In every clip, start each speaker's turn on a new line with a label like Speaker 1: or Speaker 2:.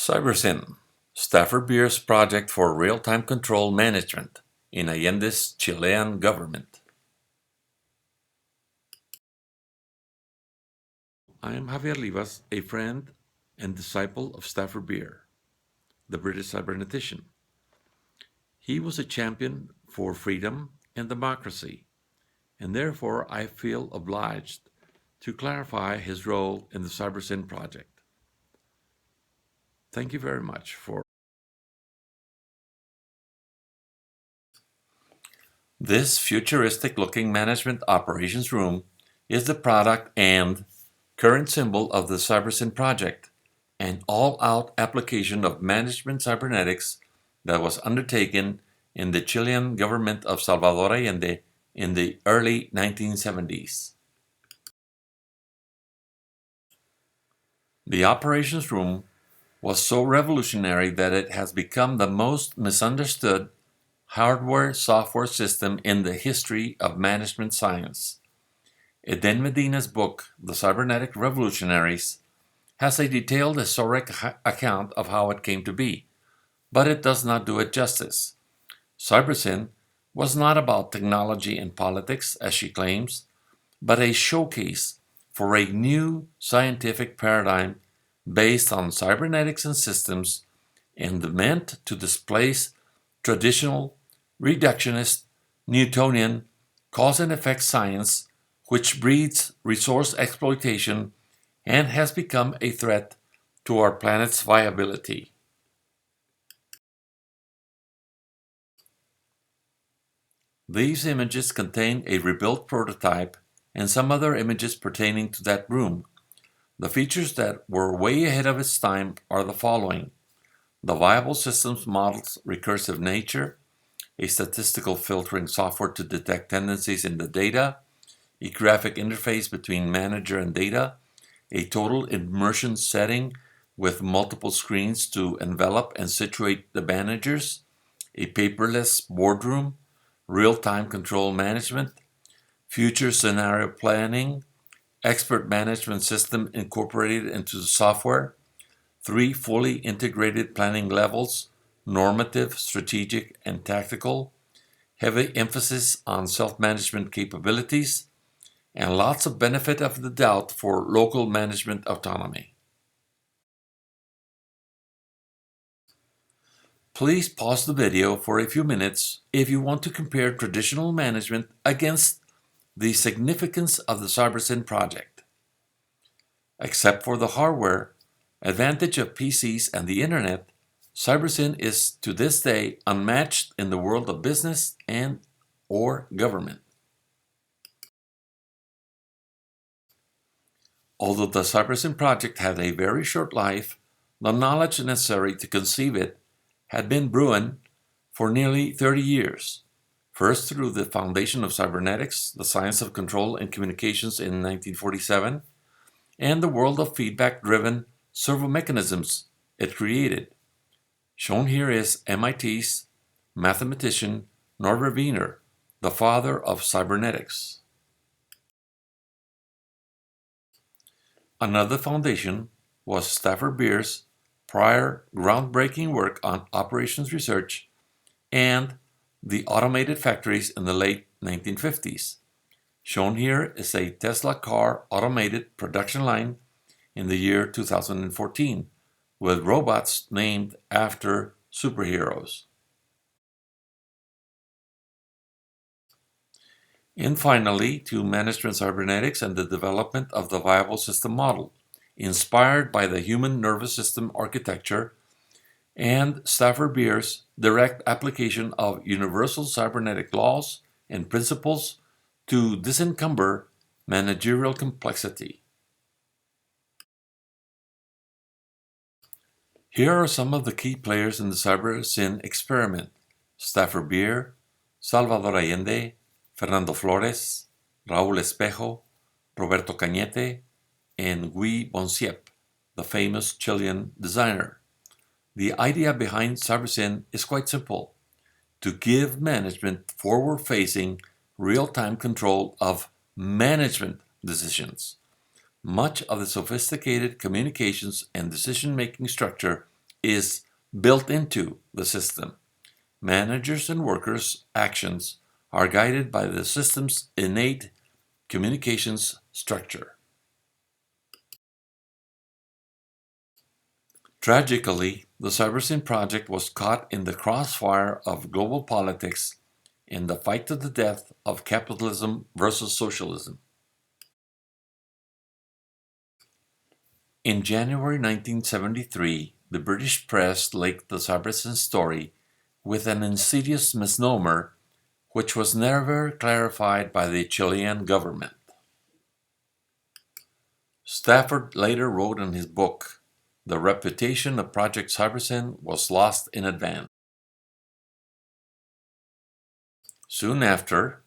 Speaker 1: CYBERSYN, Stafford Beer's project for real-time control management in Allende's Chilean government. I am Javier Livas, a friend and disciple of Stafford Beer, the British cybernetician. He was a champion for freedom and democracy, and therefore I feel obliged to clarify his role in the CYBERSYN project. Thank you very much for this futuristic-looking management operations room is the product and current symbol of the CYBERSYN project, an all-out application of management cybernetics that was undertaken in the Chilean government of Salvador Allende in the early 1970s. The operations room was so revolutionary that it has become the most misunderstood hardware-software system in the history of management science. Eden Medina's book, The Cybernetic Revolutionaries, has a detailed historic account of how it came to be, but it does not do it justice. CYBERSYN was not about technology and politics, as she claims, but a showcase for a new scientific paradigm based on cybernetics and systems and meant to displace traditional, reductionist, Newtonian cause and effect science, which breeds resource exploitation and has become a threat to our planet's viability. These images contain a rebuilt prototype and some other images pertaining to that room. The features that were way ahead of its time are the following: the viable systems model's recursive nature, a statistical filtering software to detect tendencies in the data, a graphic interface between manager and data, a total immersion setting with multiple screens to envelop and situate the managers, a paperless boardroom, real-time control management, future scenario planning, expert management system incorporated into the software, 3 fully integrated planning levels, normative, strategic, and tactical, heavy emphasis on self-management capabilities, and lots of benefit of the doubt for local management autonomy. Please pause the video for a few minutes if you want to compare traditional management against the significance of the CYBERSYN project. Except for the hardware advantage of PCs and the internet, CYBERSYN is to this day unmatched in the world of business and or government. Although the CYBERSYN project had a very short life, the knowledge necessary to conceive it had been brewing for nearly 30 years. First through the foundation of cybernetics, the science of control and communications in 1947, and the world of feedback-driven servo mechanisms it created. Shown here is MIT's mathematician Norbert Wiener, the father of cybernetics. Another foundation was Stafford Beer's prior groundbreaking work on operations research and the automated factories in the late 1950s. Shown here is a Tesla car automated production line in the year 2014 with robots named after superheroes. And finally, to management cybernetics and the development of the viable system model, inspired by the human nervous system architecture and Stafford Beer's direct application of universal cybernetic laws and principles to disencumber managerial complexity. Here are some of the key players in the CYBERSYN experiment: Stafford Beer, Salvador Allende, Fernando Flores, Raúl Espejo, Roberto Cañete, and Guy Bonciep, the famous Chilean designer. The idea behind CYBERSYN is quite simple: to give management forward-facing, real-time control of management decisions. Much of the sophisticated communications and decision-making structure is built into the system. Managers' and workers' actions are guided by the system's innate communications structure. Tragically, the CYBERSYN project was caught in the crossfire of global politics in the fight to the death of capitalism versus socialism. In January 1973, the British press linked the CYBERSYN story with an insidious misnomer which was never clarified by the Chilean government. Stafford later wrote in his book, "The reputation of Project CYBERSYN was lost in advance." Soon after,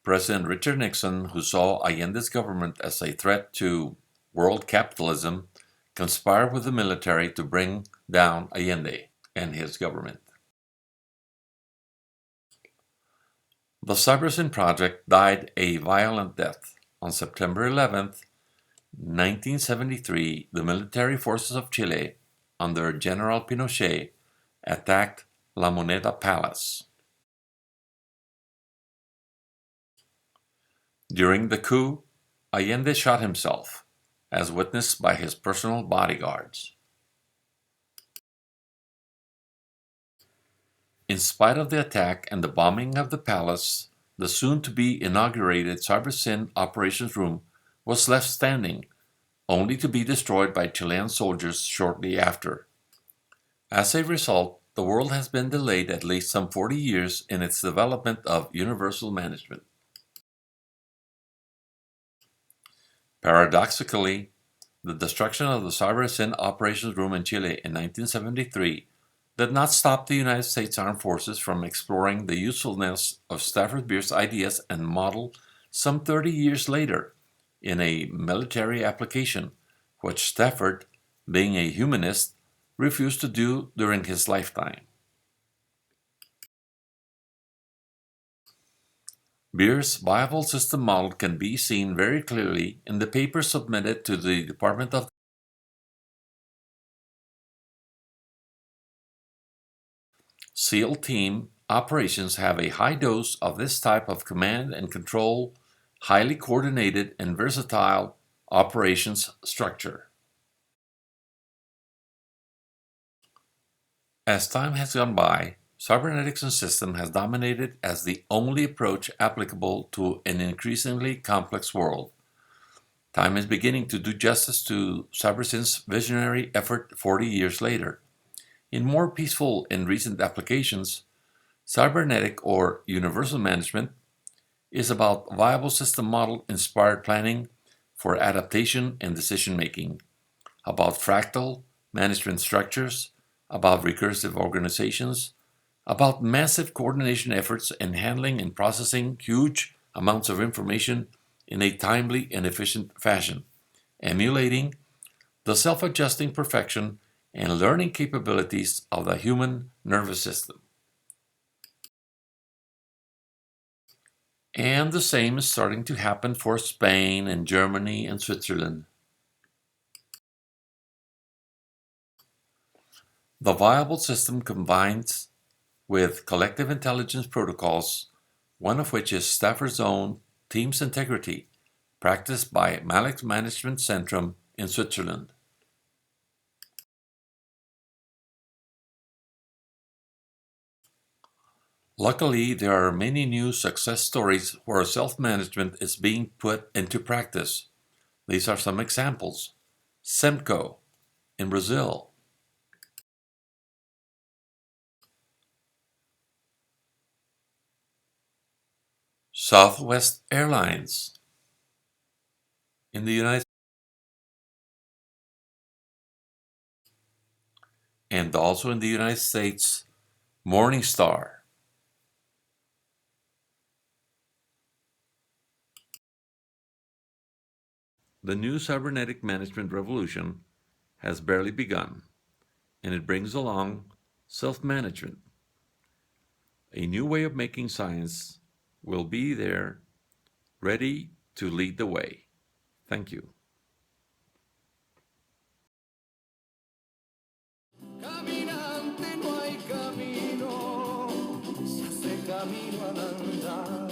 Speaker 1: President Richard Nixon, who saw Allende's government as a threat to world capitalism, conspired with the military to bring down Allende and his government. The CYBERSYN project died a violent death. On September 11th, 1973, the military forces of Chile, under General Pinochet, attacked La Moneda Palace. During the coup, Allende shot himself, as witnessed by his personal bodyguards. In spite of the attack and the bombing of the palace, the soon-to-be inaugurated CYBERSYN operations room was left standing, only to be destroyed by Chilean soldiers shortly after. As a result, the world has been delayed at least some 40 years in its development of universal management. Paradoxically, the destruction of the CYBERSYN operations room in Chile in 1973 did not stop the United States Armed Forces from exploring the usefulness of Stafford Beer's ideas and model some 30 years later in a military application, which Stafford, being a humanist, refused to do during his lifetime. Beer's viable system model can be seen very clearly in the paper submitted to the Department of SEAL Team operations have a high dose of this type of command and control, highly coordinated and versatile operations structure. As time has gone by, cybernetics and system has dominated as the only approach applicable to an increasingly complex world. Time is beginning to do justice to CYBERSYN's visionary effort 40 years later. In more peaceful and recent applications, cybernetic or universal management is about viable system model inspired planning for adaptation and decision making, about fractal management structures, about recursive organizations, about massive coordination efforts in handling and processing huge amounts of information in a timely and efficient fashion, emulating the self-adjusting perfection and learning capabilities of the human nervous system. And the same is starting to happen for Spain and Germany and Switzerland. The viable system combines with collective intelligence protocols, one of which is Stafford's own Teams Integrity, practiced by Malik Management Centrum in Switzerland. Luckily, there are many new success stories where self-management is being put into practice. These are some examples. Semco in Brazil, Southwest Airlines in the United States, and also in the United States, Morningstar. The new cybernetic management revolution has barely begun, and it brings along self-management. A new way of making science will be there, ready to lead the way. Thank you.
Speaker 2: camino al andar.